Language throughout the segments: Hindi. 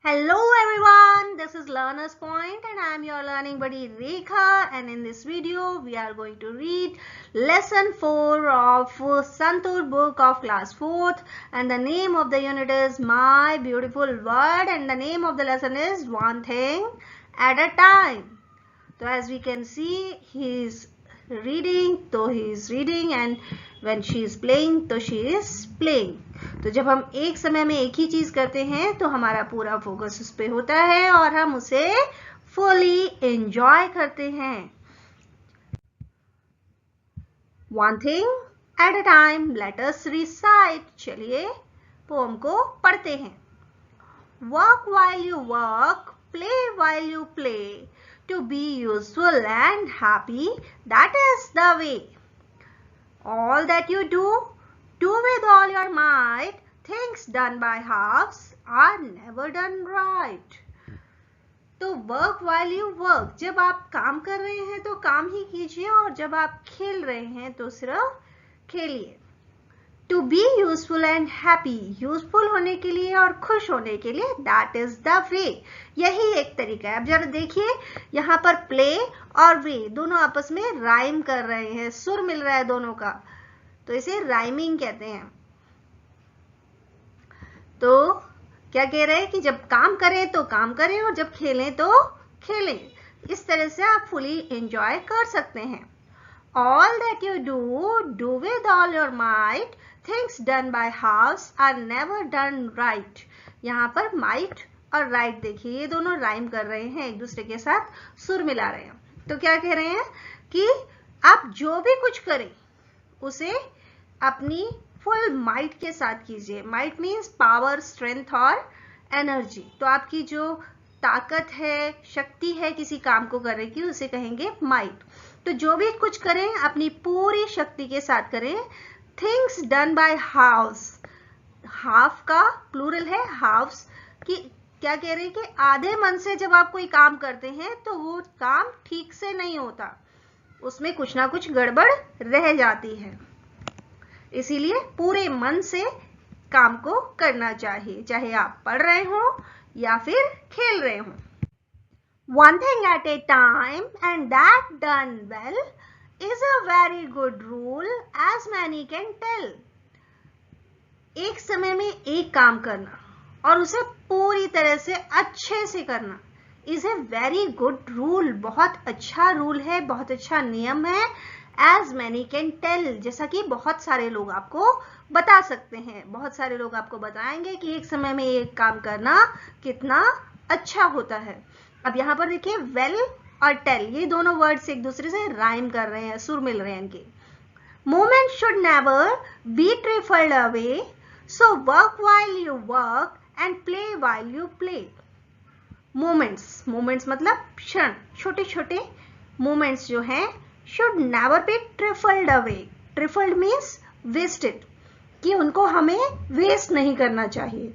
Hello everyone, this is Learner's Point and I am your learning buddy Rekha, and in this video we are going to read lesson 4 of Santur book of class 4th, and the name of the unit is My Beautiful World and the name of the lesson is One Thing at a Time. So as we can see, he is reading and when she is playing तो she is playing. तो जब हम एक समय में एक ही चीज करते हैं तो हमारा पूरा फोकस उस पे होता है और हम उसे फुली एंजॉय करते हैं. One thing at a time, let us recite. चलिए पोम को पढ़ते हैं. Work while you work, play while you play. To be useful and happy, that is the way. All that you do with all your might. Things done by halves are never done right. तो work while you work, जब आप काम कर रहे हैं तो काम ही कीजिए और जब आप खेल रहे हैं तो सिर्फ खेलिए. To be useful and happy, useful होने के लिए और खुश होने के लिए, that is the way, यही एक तरीका है. अब जरा देखिए यहाँ पर play और way दोनों आपस में राइम कर रहे हैं, सुर मिल रहा है दोनों का, तो इसे राइमिंग कहते हैं. तो क्या कह रहे हैं कि जब काम करें तो काम करें और जब खेलें तो खेलें. इस तरह से आप फुली एंजॉय कर सकते हैं. All that you do with all your might. Things done by halves are never done right. यहाँ पर might और right देखिए, ये दोनों राइम कर रहे हैं, एक दूसरे के साथ सुर मिला रहे हैं. तो क्या कह रहे हैं कि आप जो भी कुछ करें उसे अपनी फुल माइट के साथ कीजिए. माइट मीन्स पावर, स्ट्रेंथ और एनर्जी. तो आपकी जो ताकत है, शक्ति है किसी काम को करने की, उसे कहेंगे माइट. तो जो भी कुछ करें अपनी पूरी शक्ति के साथ करें. Things done by halves, half का प्लूरल है हाफ्स, कि क्या कह रहे हैं कि आधे मन से जब आप कोई काम करते हैं तो वो काम ठीक से नहीं होता, उसमें कुछ ना कुछ गड़बड़ रह जाती है. इसीलिए पूरे मन से काम को करना चाहिए, चाहे आप पढ़ रहे हो या फिर खेल रहे हो. One thing at a time, and that done well is a very good rule as many can tell. एक समय में एक काम करना और उसे पूरी तरह से अच्छे से करना is a very good rule. बहुत अच्छा रूल है, बहुत अच्छा नियम है. As many can tell, जैसा कि बहुत सारे लोग आपको बता सकते हैं, बहुत सारे लोग आपको बताएंगे कि एक समय में एक काम करना कितना अच्छा होता है. अब यहाँ पर देखिए वेल और टेल, ये दोनों वर्ड्स एक दूसरे से राइम कर रहे हैं, सुर मिल रहे हैं इनके. Moment should never be trifled away, so work while you work and play while you play. Moments मतलब क्षण, छोटे छोटे मोमेंट्स जो हैं should never be trifled away. Trifled means wasted, कि उनको हमें वेस्ट नहीं करना चाहिए.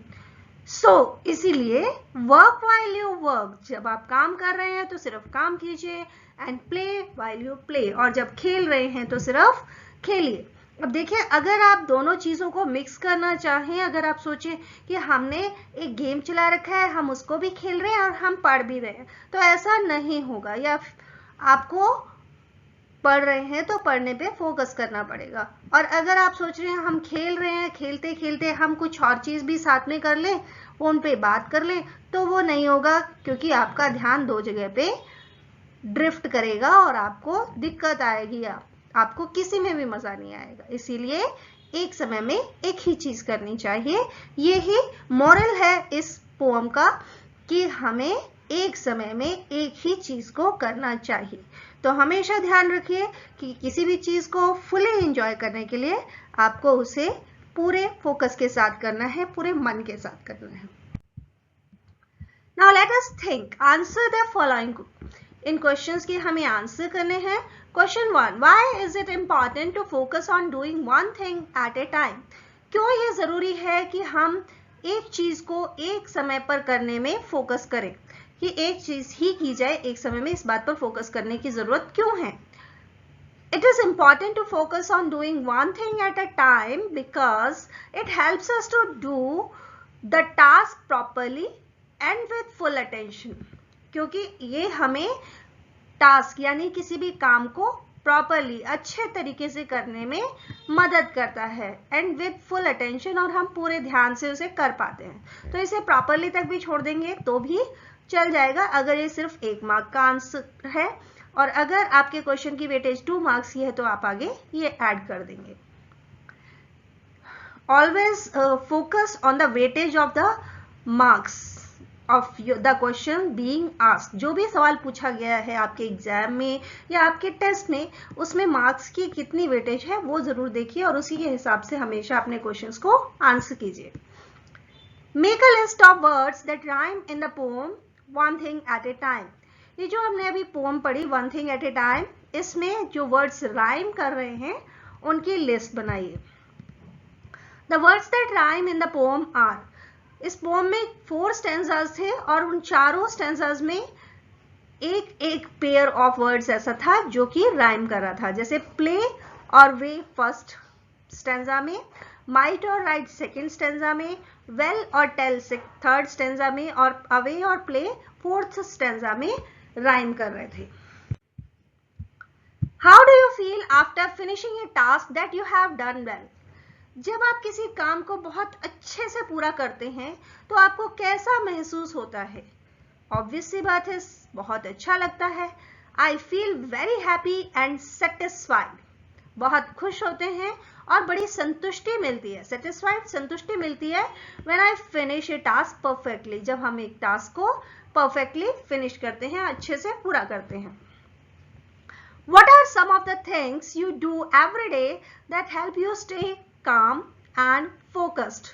इसीलिए वर्क वाइल यू वर्क, जब आप काम कर रहे हैं तो सिर्फ काम कीजिए. And play while you play, और जब खेल रहे हैं तो सिर्फ खेलिए. अब देखिए, अगर आप दोनों चीजों को मिक्स करना चाहें, अगर आप सोचें कि हमने एक गेम चला रखा है, हम उसको भी खेल रहे हैं और हम पढ़ भी रहे हैं, तो ऐसा नहीं होगा. या आपको पढ़ रहे हैं तो पढ़ने पे फोकस करना पड़ेगा. और अगर आप सोच रहे हैं हम खेल रहे हैं, खेलते खेलते हम कुछ और चीज भी साथ में कर लें, फोन पे बात कर लें, तो वो नहीं होगा, क्योंकि आपका ध्यान दो जगह पे ड्रिफ्ट करेगा और आपको दिक्कत आएगी, आपको किसी में भी मजा नहीं आएगा. इसीलिए एक समय में एक ही चीज करनी चाहिए. यही मोरल है इस पोएम का, कि हमें एक समय में एक ही चीज को करना चाहिए. तो हमेशा ध्यान रखिए कि किसी भी चीज को फुली एंजॉय करने के लिए आपको उसे पूरे फोकस के साथ करना है, पूरे मन के साथ करना है. Now let us think. Answer the following. In questions के हमें आंसर करने हैं. Question 1. Why is it important to focus on doing one thing at a time? क्यों ये जरूरी है कि हम एक चीज को एक समय पर करने में फोकस करें, कि एक चीज ही की जाए एक समय में, इस बात पर फोकस करने की जरूरत क्यों है? It is important to focus on doing one thing at a time because it helps us to do the task properly and with full attention, क्योंकि ये हमें टास्क यानी किसी भी काम को प्रॉपरली अच्छे तरीके से करने में मदद करता है, एंड विथ फुल अटेंशन, और हम पूरे ध्यान से उसे कर पाते हैं। तो इसे प्रॉपरली तक भी छोड़ देंगे तो भी चल जाएगा अगर ये सिर्फ 1 मार्क का आंसर है, और अगर आपके क्वेश्चन की वेटेज 2 मार्क्स की है तो आप आगे ये ऐड कर देंगे। Always focus on the weightage of the marks of the question being asked. जो भी सवाल पूछा गया है आपके एग्जाम में या आपके टेस्ट में, उसमें मार्क्स की कितनी वेटेज है वो जरूर देखिए और उसी के हिसाब से हमेशा अपने क्वेश्चंस को आंसर कीजिए। Make a list of words that rhyme in the poem one thing at A time. ये जो हमने अभी पोएम पढ़ी one thing at A time, इसमें जो वर्ड्स राइम कर रहे हैं उनकी लिस्ट बनाइए। The words that rhyme in the poem are, इस पोएम में 4 स्टैंजास थे और उन चारों स्टैंजास में एक एक पेयर ऑफ वर्ड्स ऐसा था जो कि राइम कर रहा था, जैसे प्ले और वे फर्स्ट स्टैंजा में, माइट और राइट सेकेंड स्टैंजा में, वेल और टेल थर्ड स्टैंजा में, और अवे और प्ले फोर्थ स्टैंजा में राइम कर रहे थे। How do you feel after finishing A task that you have done well? जब आप किसी काम को बहुत अच्छे से पूरा करते हैं तो आपको कैसा महसूस होता है? ऑब्वियस सी बात है, बहुत अच्छा लगता है। I feel very happy and satisfied, बहुत खुश होते हैं और बड़ी संतुष्टि मिलती है। सेटिस्फाइड, संतुष्टि मिलती है when I finish A task perfectly, जब हम एक टास्क को परफेक्टली फिनिश करते हैं, अच्छे से पूरा करते हैं। What are some of the things you do every day that help you stay calm and focused?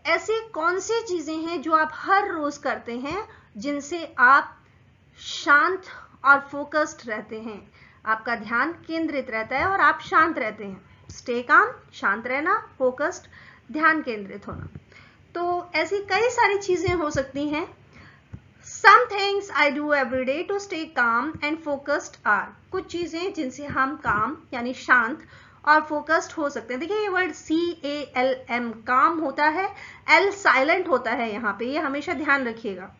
ऐसी कौन सी चीजें हैं जो आप हर रोज करते हैं जिनसे आप शांत और फोकस्ड रहते हैं, आपका ध्यान केंद्रित रहता है और आप शांत रहते हैं? स्टे काम, शांत रहना, फोकस्ड, ध्यान केंद्रित होना। तो ऐसी कई सारी चीजें हो सकती हैं। Some things I do every day to stay calm and focused are, कुछ चीजें जिनसे हम काम यानी शांत और फोकस्ड हो सकते हैं। देखिए ये वर्ड CALM काम होता है, L साइलेंट होता है यहाँ पे, ये हमेशा ध्यान रखिएगा।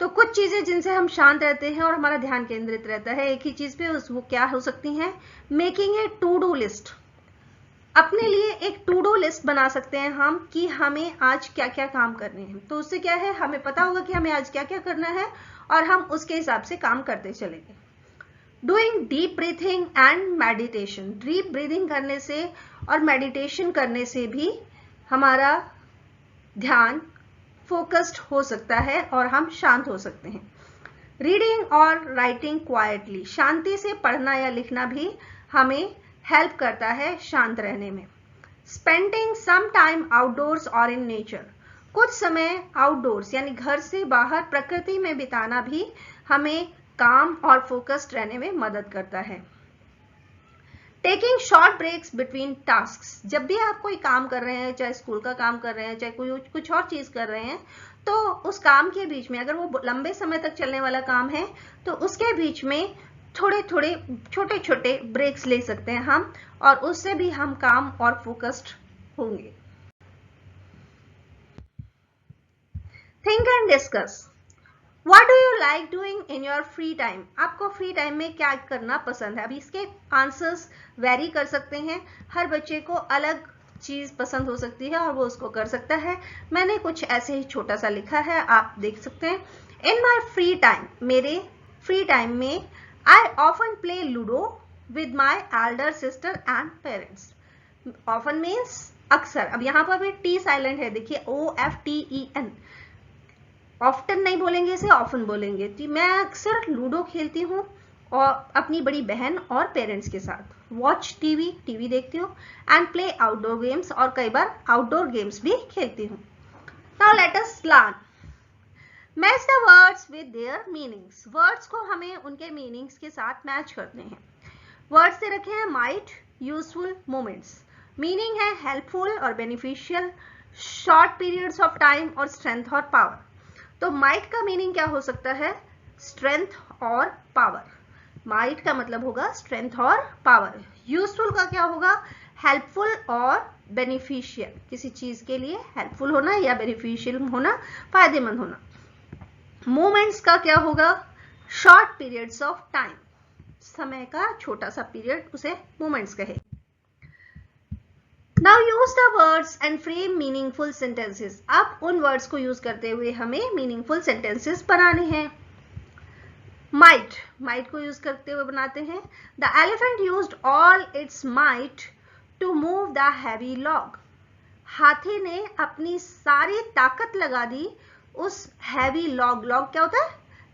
तो कुछ चीजें जिनसे हम शांत रहते हैं और हमारा ध्यान केंद्रित रहता है एक ही चीज पे, वो क्या हो सकती हैं? Making a to do list, अपने लिए एक टू डू लिस्ट बना सकते हैं हम कि हमें आज क्या क्या काम करने हैं। तो उससे क्या है, हमें पता होगा कि हमें आज क्या क्या करना है और हम उसके हिसाब से काम करते चलेंगे। Doing deep breathing and meditation, deep breathing करने से और मेडिटेशन करने से भी हमारा ध्यान फोकस्ड हो सकता है और हम शांत हो सकते हैं। रीडिंग और राइटिंग क्वाइटली, शांति से पढ़ना या लिखना भी हमें हेल्प करता है शांत रहने में। स्पेंडिंग सम टाइम आउटडोर्स और इन नेचर, कुछ समय आउटडोर्स यानी घर से बाहर प्रकृति में बिताना भी हमें काम और फोकस्ड रहने में मदद करता है। Taking short breaks between tasks, जब भी आप कोई काम कर रहे हैं, चाहे स्कूल का काम कर रहे हैं, चाहे कोई कुछ और चीज कर रहे हैं, तो उस काम के बीच में, अगर वो लंबे समय तक चलने वाला काम है तो उसके बीच में थोड़े थोड़े छोटे छोटे ब्रेक्स ले सकते हैं हम, और उससे भी हम काम और फोकस्ड होंगे। Think and discuss, what do you like doing in your free time? आपको फ्री टाइम में क्या करना पसंद है? अब इसके आंसर्स वेरी कर सकते हैं, हर बच्चे को अलग चीज पसंद हो सकती है और वो उसको कर सकता है। मैंने कुछ ऐसे ही छोटा सा लिखा है, आप देख सकते हैं। इन माई फ्री टाइम, मेरे फ्री टाइम में I often play Ludo with my elder sister and parents. Often means अक्सर, अब यहाँ पर भी T साइलेंट है, देखिए OFTEN, ऑफ्टन नहीं बोलेंगे इसे, ऑफन बोलेंगे। तो मैं अक्सर लूडो खेलती हूँ और अपनी बड़ी बहन और पेरेंट्स के साथ। वॉच टीवी, टीवी देखती हूँ, एंड प्ले आउटडोर गेम्स, और कई बार आउटडोर गेम्स भी खेलती हूँ। Now let us learn. Match the words with their meanings, words को हमें उनके मीनिंग्स के साथ मैच करने हैं। वर्ड्स से रखे हैं माइट, यूजफुल, मोमेंट्स। मीनिंग है हेल्पफुल और beneficial, short periods of time और स्ट्रेंथ और पावर। तो माइट का मीनिंग क्या हो सकता है? स्ट्रेंथ और पावर। माइट का मतलब होगा स्ट्रेंथ और पावर। यूजफुल का क्या होगा? हेल्पफुल और बेनिफिशियल, किसी चीज के लिए हेल्पफुल होना या बेनिफिशियल होना, फायदेमंद होना। मोमेंट्स का क्या होगा? शॉर्ट पीरियड्स ऑफ टाइम, समय का छोटा सा पीरियड, उसे मोमेंट्स कहे। Now use the words and frame meaningful sentences. अब उन वर्ड्स को यूज करते हुए हमें मीनिंगफुल सेंटेंसेस बनाने हैं। माइट को यूज करते हुए बनाते हैं। The elephant used all its might to move the heavy log. हाथी ने अपनी सारी ताकत लगा दी उस हैवी लॉग क्या होता है?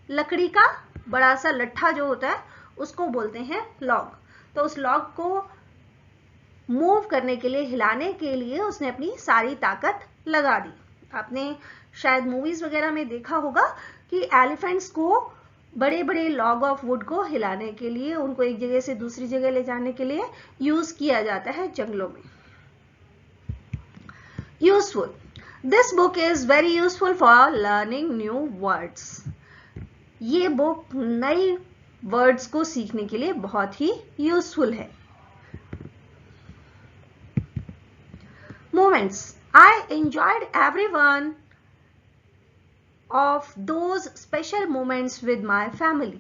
लकड़ी का बड़ा सा लट्ठा जो होता है उसको बोलते हैं लॉग। तो उस लॉग को मूव करने के लिए, हिलाने के लिए उसने अपनी सारी ताकत लगा दी। आपने शायद मूवीज वगैरह में देखा होगा कि एलिफेंट्स को बड़े बड़े लॉग ऑफ वुड को हिलाने के लिए, उनको एक जगह से दूसरी जगह ले जाने के लिए यूज किया जाता है जंगलों में। Useful, this book is very useful for learning new words. ये बुक नई वर्ड्स को सीखने के लिए बहुत ही यूजफुल है। Moments. I enjoyed every one of those special moments with my family.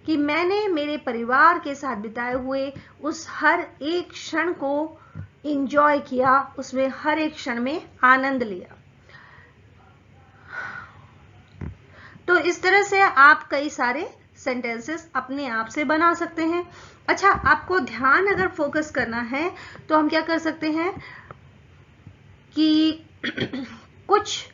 कि मैंने मेरे परिवार के साथ बिताए हुए उस हर एक क्षण को enjoy किया, उसमें हर एक क्षण में आनंद लिया। तो इस तरह से आप कई सारे सेंटेंसेस अपने आप से बना सकते हैं। अच्छा, आपको ध्यान अगर फोकस करना है तो हम क्या कर सकते हैं कि कुछ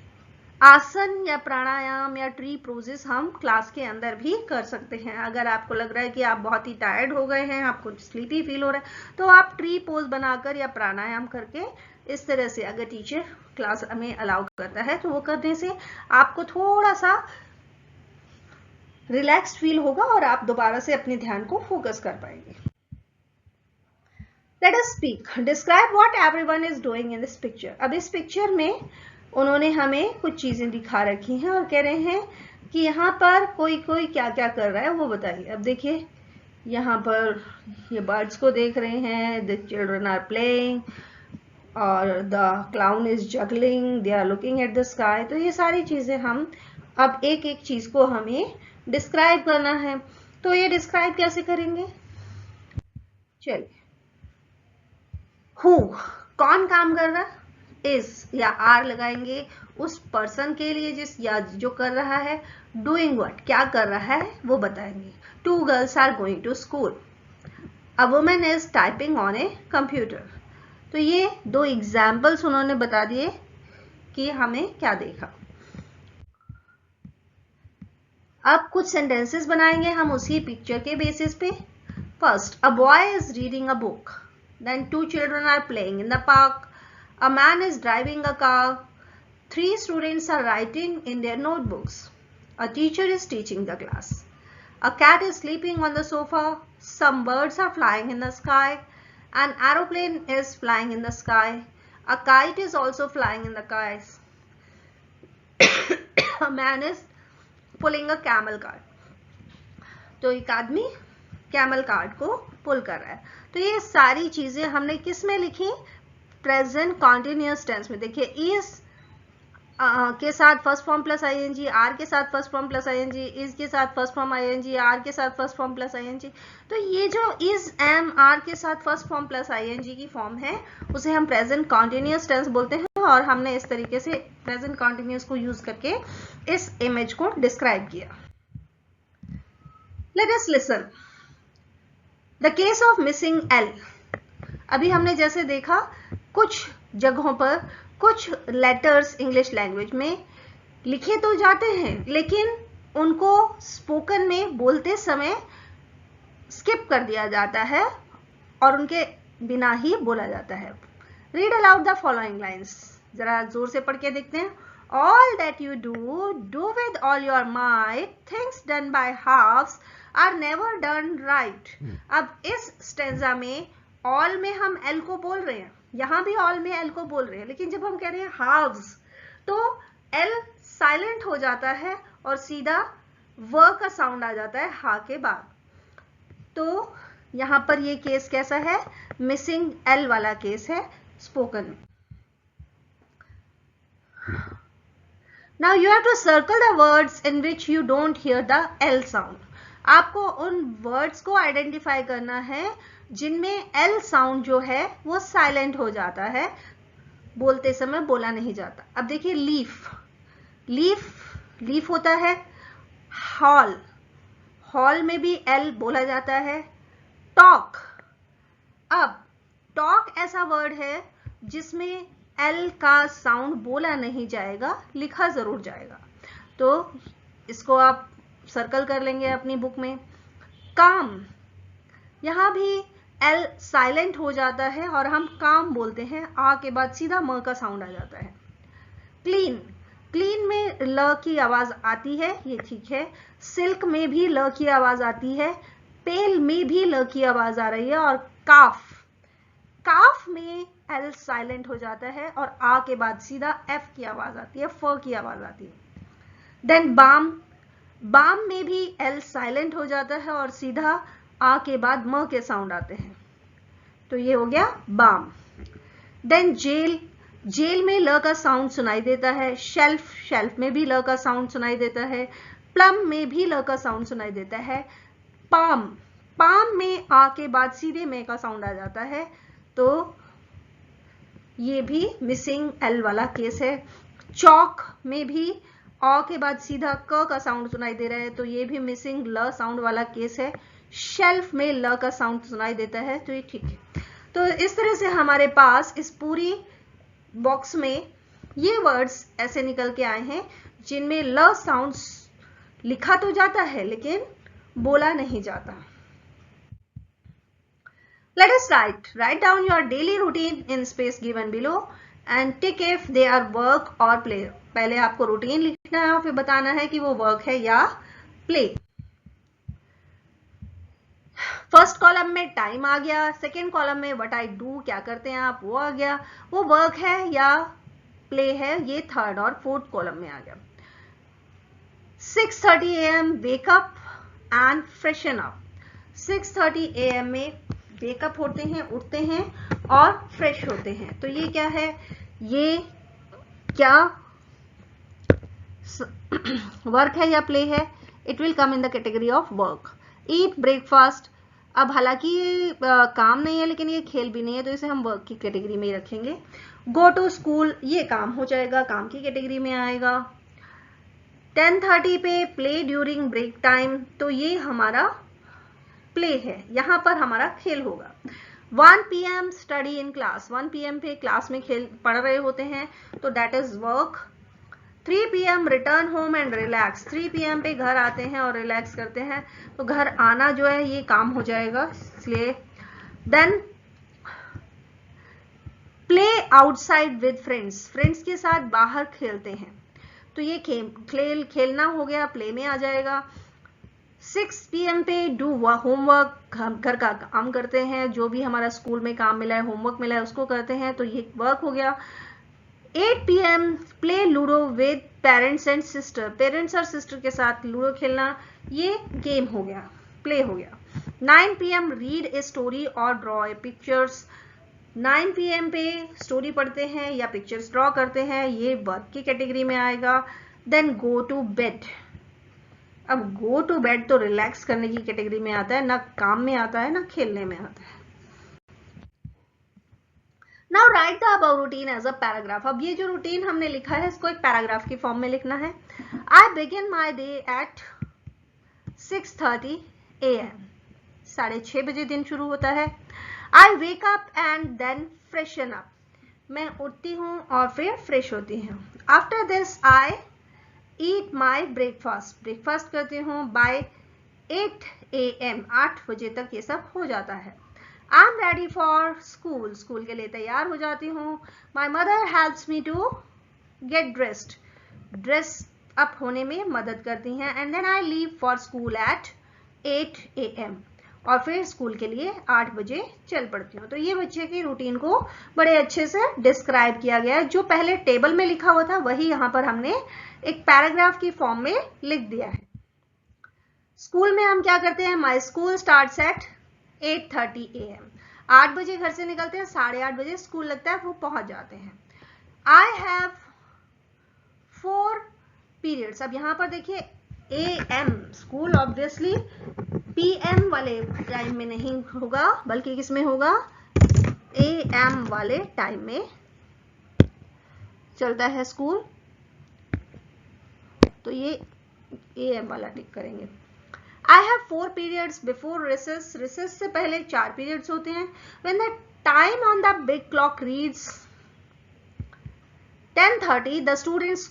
आसन या प्राणायाम या ट्री प्रोजेस हम क्लास के अंदर भी कर सकते हैं। अगर आपको लग रहा है कि आप बहुत ही टायर्ड हो गए हैं, आपको स्लीपी फील हो रहा है, तो आप ट्री पोज बनाकर या प्राणायाम करके इस तरह से, अगर टीचर क्लास में अलाउ करता है तो वो करने से आपको थोड़ा सा रिलैक्स्ड फील होगा और आप दोबारा से अपने ध्यान को फोकस कर पाएंगे। Let us speak. Describe what everyone is doing in this picture. अब इस पिक्चर में उन्होंने हमें कुछ चीजें दिखा रखी हैं और कह रहे हैं कि यहाँ पर कोई क्या क्या कर रहा है वो बताइए। अब देखिए, यहाँ पर ये बर्ड्स को देख रहे हैं, the children are playing, और the clown is juggling, they are looking at the sky। तो ये सारी चीजें हम अब एक एक चीज को हमें डिस्क्राइब करना है। तो ये डिस्क्राइब कैसे करेंगे? चलिए, हु, कौन काम कर रहा, इज या आर लगाएंगे उस पर्सन के लिए जिस या जो कर रहा है। डूइंग व्हाट, क्या कर रहा है वो बताएंगे। Two girls are going to school, a woman is typing on a computer. तो ये दो एग्जाम्पल्स उन्होंने बता दिए कि हमें क्या देखा। अब कुछ सेंटेंसेस बनाएंगे हम उसी पिक्चर के बेसिस पे। First, a boy is reading a book, then 2 children are playing in the park, a man is driving a car, 3 students are writing in their notebooks, a teacher is teaching the class, a cat is sleeping on the sofa, some birds are flying in the sky, an aeroplane is flying in the sky, a kite is also flying in the skies, a man is pulling a camel cart। तो एक आदमी कैमल कार्ड को पुल कर रहा है। तो ये सारी चीजें हमने किस में लिखी? प्रेजेंट कॉन्टिन्यूअस टेंस में। देखिए, इज के साथ first form plus ING, are के साथ first form plus ING, is के साथ फर्स्ट फॉर्म आईएनजी, आर के साथ फर्स्ट फॉर्म प्लस आईएनजी। तो ये जो इज एम आर के साथ फर्स्ट फॉर्म प्लस आईएनजी की फॉर्म है उसे हम प्रेजेंट कॉन्टिन्यूअस टेंस बोलते हैं। और हमने इस तरीके से प्रेजेंट कॉन्टिन्यूअस को यूज करके इस इमेज को डिस्क्राइब किया। Let us listen. The case of missing L. अभी हमने जैसे देखा कुछ जगहों पर कुछ लेटर्स इंग्लिश लैंग्वेज में लिखे तो जाते हैं लेकिन उनको स्पोकन में बोलते समय स्किप कर दिया जाता है और उनके बिना ही बोला जाता है। Read aloud the following lines. जरा जोर से पढ़ के देखते हैं। All that you do with all your might, things done by halves are never done right। अब इस स्टेंजा में all में हम l को बोल रहे हैं, यहां भी all में l को बोल रहे हैं, लेकिन जब हम कह रहे हैं halves तो l साइलेंट हो जाता है और सीधा व का साउंड आ जाता है हा के बाद। तो यहां पर ये केस कैसा है? मिसिंग l वाला केस है। spoken. Now you have to circle the words in which you don't hear the L sound. आपको उन वर्ड्स को आइडेंटिफाई करना है जिनमें L साउंड जो है वो साइलेंट हो जाता है, बोलते समय बोला नहीं जाता. अब देखिए लीफ, लीफ लीफ होता है. हॉल, हॉल में भी L बोला जाता है. टॉक, अब टॉक ऐसा वर्ड है जिसमें L का साउंड बोला नहीं जाएगा, लिखा जरूर जाएगा. तो इसको आप सर्कल कर लेंगे अपनी बुक में. काम, यहां भी L साइलेंट हो जाता है और हम काम बोलते हैं, आ के बाद सीधा म का साउंड आ जाता है. क्लीन, क्लीन में ल की आवाज आती है, ये ठीक है. सिल्क में भी ल की आवाज आती है. पेल में भी ल की आवाज आ रही है. और काफ, काफ में L साइलेंट हो जाता है और आ के बाद सीधा F की आवाज आती है, फ की आवाज आती है. देन बाम, बाम में भी L साइलेंट हो जाता है और सीधा आ के बाद म के साउंड आते हैं. तो ये हो गया बाम. देन जेल, जेल में ल का साउंड सुनाई देता है. शेल्फ, शेल्फ में भी ल का साउंड सुनाई देता है. प्लम में भी ल का साउंड सुनाई देता है. पाम, पाम में आ के बाद सीधे मे का साउंड आ जाता है. तो ये भी मिसिंग L वाला केस है. चौक में भी आ के बाद सीधा क का साउंड सुनाई दे रहा है, तो ये भी मिसिंग ल साउंड वाला केस है. शेल्फ में ल का साउंड सुनाई देता है, तो ये ठीक है. तो इस तरह से हमारे पास इस पूरी बॉक्स में ये वर्ड्स ऐसे निकल के आए हैं जिनमें ल साउंड लिखा तो जाता है लेकिन बोला नहीं जाता. Let us write down your daily routine in space given below and tick if they are work or play. पहले आपको रूटीन लिखना है और फिर बताना है कि वो वर्क है या प्ले. फर्स्ट कॉलम में टाइम आ गया. सेकेंड कॉलम में व्हाट आई डू, क्या करते हैं आप, वो आ गया. वो वर्क है या प्ले है, ये थर्ड और फोर्थ कॉलम में आ गया. 6:30 AM wake up and freshen up. 6:30 AM में वेकअप होते हैं, उठते हैं और फ्रेश होते हैं. तो ये क्या है, ये क्या वर्क है या प्ले है? It will come in the category of work. Eat breakfast, अब हालांकि काम नहीं है लेकिन ये खेल भी नहीं है, तो इसे हम वर्क की कैटेगरी में ही रखेंगे. गो टू स्कूल, ये काम हो जाएगा, काम की कैटेगरी में आएगा. 10:30 पे प्ले ड्यूरिंग ब्रेक टाइम, तो ये हमारा प्ले है, यहां पर हमारा खेल होगा. 1 PM study in class, 1 PM पे क्लास में खेल पढ़ रहे होते हैं, तो that is work. 3 PM return home and relax, 3 PM पे घर आते हैं और रिलैक्स करते हैं, तो घर आना जो है ये काम हो जाएगा, इसलिए. Then play outside with friends, friends के साथ बाहर खेलते हैं, तो ये खेलना हो गया, प्ले में आ जाएगा. 6 PM पे डू होमवर्क, घर का काम करते हैं, जो भी हमारा स्कूल में काम मिला है, होमवर्क मिला है, उसको करते हैं, तो ये वर्क हो गया. 8 PM play ludo with parents and sister, parents और सिस्टर के साथ लूडो खेलना, ये गेम हो गया, प्ले हो गया. 9 PM रीड ए स्टोरी और ड्रॉ ए पिक्चर्स, 9 PM पे स्टोरी पढ़ते हैं या पिक्चर्स ड्रॉ करते हैं, ये वर्क की कैटेगरी में आएगा. देन गो टू बेड, अब गो टू बेड तो रिलैक्स करने की कैटेगरी में आता है, ना काम में आता है ना खेलने में आता है. Now write the above routine as a paragraph. अब ये जो रूटीन हमने लिखा है इसको एक पैराग्राफ की फॉर्म में लिखना है. I begin my day at 6:30 AM, 6:30 बजे दिन शुरू होता है. I wake up and then freshen up, मैं उठती हूँ और फिर फ्रेश होती हूँ. After this I eat my breakfast, breakfast करती हूँ. बाय 8 AM, 8 बजे तक ये सब हो जाता है. I am ready for school, school के लिए तैयार हो जाती हूँ. My mother helps me to get dressed, dress up होने में मदद करती हैं. And then I leave for school at 8 AM, और फिर स्कूल के लिए 8 बजे चल पड़ती हूँ. तो ये बच्चे की रूटीन को बड़े अच्छे से डिस्क्राइब किया गया है. जो पहले टेबल में लिखा हुआ था वही यहाँ पर हमने एक पैराग्राफ की फॉर्म में लिख दिया है. स्कूल में हम क्या करते हैं, my school starts at 8:30 AM. 8 बजे घर से निकलते हैं, 8:30 बजे स्कूल लगता है, वो पहुंच जाते हैं। I have 4 periods. अब यहाँ पर देखिए AM स्कूल ऑब्वियसली PM वाले टाइम में नहीं होगा, बल्कि किस में होगा, AM वाले टाइम में चलता है स्कूल, तो ये AM वाला टिक करेंगे। I have 4 periods before recess. Recess से पहले 4 periods होते हैं। When the time on the big clock reads 10:30, the students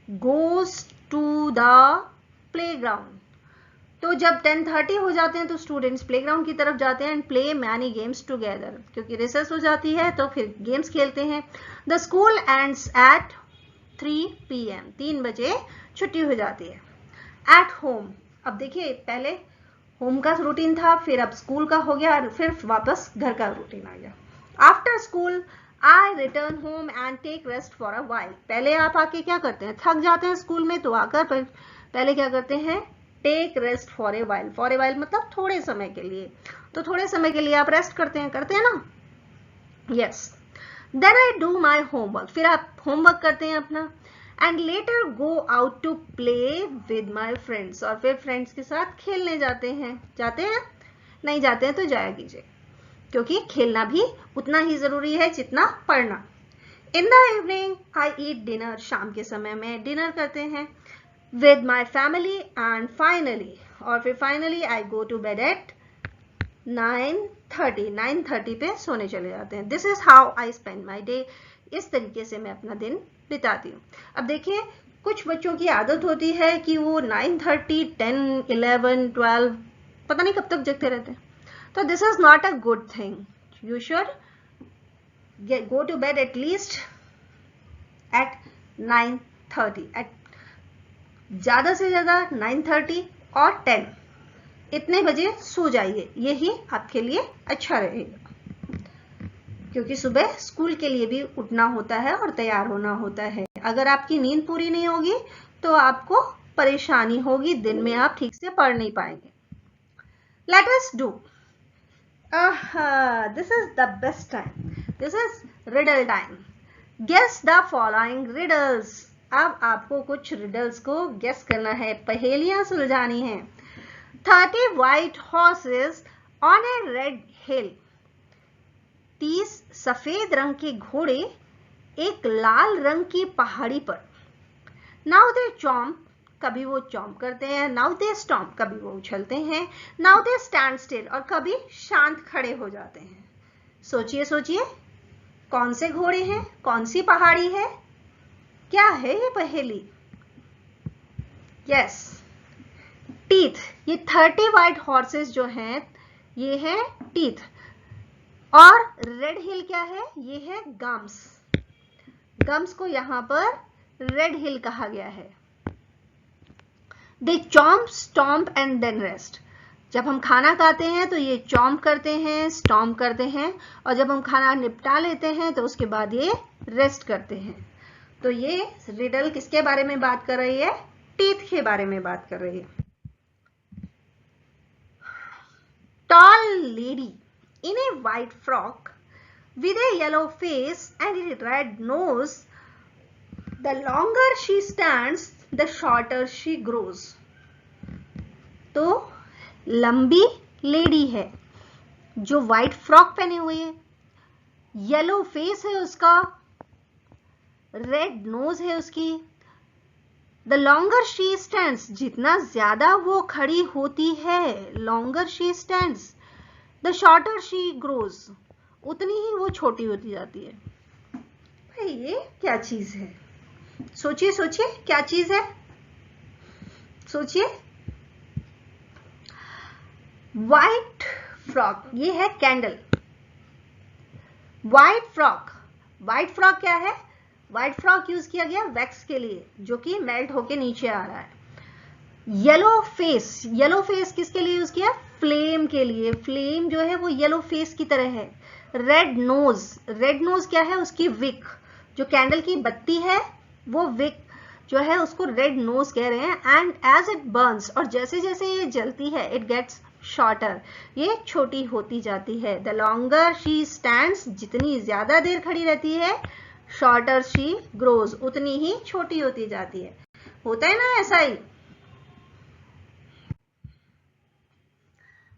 goes to the playground. तो जब 10:30 हो जाते हैं तो स्टूडेंट्स प्लेग्राउंड की तरफ जाते हैं and play many games together, क्योंकि रिसेस हो जाती है तो फिर गेम्स खेलते हैं। The school ends at 3 PM, 3 बजे छुट्टी हो जाती है। एट होम, अब देखिए पहले होम का रूटीन था, फिर अब स्कूल का हो गया, और फिर वापस घर का रूटीन आ गया। After school I return home and take rest for a while. पहले आप आके क्या करते हैं, थक जाते हैं स्कूल में, तो आकर पहले क्या करते हैं, take rest for a while. For a while मतलब थोड़े समय के लिए, तो थोड़े समय के लिए आप रेस्ट करते हैं ना, yes. Then I do my homework, फिर आप होमवर्क करते हैं अपना, and later go out to play with my friends, और फिर फ्रेंड्स के साथ खेलने जाते हैं। नहीं जाते हैं तो जाया कीजिए, क्योंकि खेलना भी उतना ही जरूरी है जितना पढ़ना। In the evening I eat dinner, शाम के समय में डिनर करते हैं with my family, and finally I go to bed at 9:30 पे सोने चले जाते हैं। This is how I spend my day. इस तरीके से मैं अपना दिन बिताती हूँ। अब देखिए कुछ बच्चों की आदत होती है कि वो 9:30, 10, 11, 12 पता नहीं कब तक जगते रहते हैं, तो this is not a good thing. You should go to bed at least at 9:30, ज्यादा से ज्यादा 9:30 और 10 इतने बजे सो जाइए, यही आपके लिए अच्छा रहेगा, क्योंकि सुबह स्कूल के लिए भी उठना होता है और तैयार होना होता है। अगर आपकी नींद पूरी नहीं होगी तो आपको परेशानी होगी, दिन में आप ठीक से पढ़ नहीं पाएंगे। Let us do, this is the best time, this is riddle time. Guess the following riddles. अब आपको कुछ रिडल्स को गेस करना है, पहेलियां सुलझानी है। 30 white horses on a red hill, 30 सफेद रंग के घोड़े एक लाल रंग की पहाड़ी पर। Now they chomp, कभी वो चॉम्प करते हैं, now they stomp, कभी वो उछलते हैं, now they stand still, और कभी शांत खड़े हो जाते हैं। सोचिए कौन से घोड़े हैं, कौन सी पहाड़ी है, क्या है ये पहेली? Yes, teeth. ये 30 व्हाइट हॉर्सेस जो हैं ये है टीथ, और रेड हिल क्या है, ये है गम्स। गम्स को यहां पर रेड हिल कहा गया है। They chomp, stomp and then rest. जब हम खाना खाते हैं तो ये चॉम्प करते हैं, स्टॉम्प करते हैं, और जब हम खाना निपटा लेते हैं तो उसके बाद ये रेस्ट करते हैं। तो ये रिडल किसके बारे में बात कर रही है, टीथ के बारे में बात कर रही है। Tall lady in a white frock with a yellow face and a red nose, the longer she stands the shorter she grows. तो लंबी लेडी है जो व्हाइट फ्रॉक पहने हुए है, येलो फेस है उसका, रेड नोज है उसकी। द लॉन्गर शी स्टैंड्स, जितना ज्यादा वो खड़ी होती है, longer she stands, the shorter she grows, उतनी ही वो छोटी होती जाती है। भाई ये क्या चीज है, सोचिए क्या चीज है, सोचिए। व्हाइट फ्रॉक, ये है कैंडल। व्हाइट फ्रॉक क्या है, व्हाइट फ्रॉक यूज किया गया वैक्स के लिए, जो कि मेल्ट होके नीचे आ रहा है। येलो फेस किसके लिए यूज किया, फ्लेम के लिए। फ्लेम जो है वो येलो फेस की तरह है। रेड नोज क्या है, उसकी विक, जो कैंडल की बत्ती है वो विक जो है उसको रेड नोज कह रहे हैं। एंड एज इट बर्न्स, और जैसे जैसे ये जलती है, इट गेट्स shorter. ये छोटी होती जाती है. The longer she stands, जितनी ज्यादा देर खड़ी रहती है, shorter she grows, उतनी ही छोटी होती जाती है. होता है ना ऐसा ही.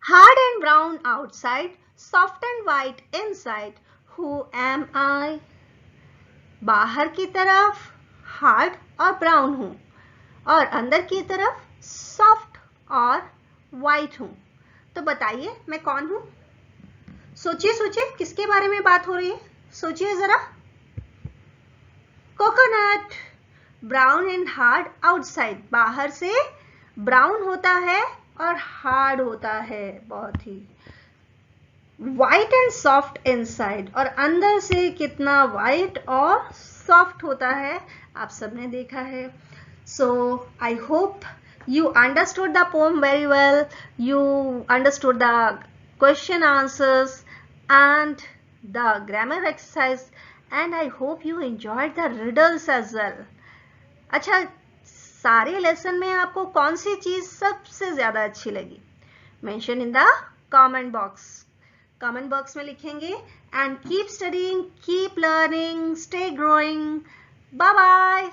Hard and brown outside, soft and white inside. Who am I? बाहर की तरफ हार्ड और ब्राउन हूं और अंदर की तरफ सॉफ्ट और वाइट हूं. तो बताइए मैं कौन हूं? सोचिए सोचिए किसके बारे में बात हो रही है. सोचिए जरा. Coconut. Brown and hard outside, बाहर से ब्राउन होता है और हार्ड होता है बहुत ही. वाइट एंड सॉफ्ट इनसाइड, और अंदर से कितना वाइट और सॉफ्ट होता है आप सबने देखा है. So I hope you understood the poem very well. You understood the question answers and the grammar exercise, and I hope you enjoyed the riddles as well. अच्छा, सारे लेसन में आपको कौन सी चीज सबसे ज्यादा अच्छी लगी? Mention in the comment box. Comment box में लिखेंगे. And keep studying, keep learning, stay growing. Bye bye.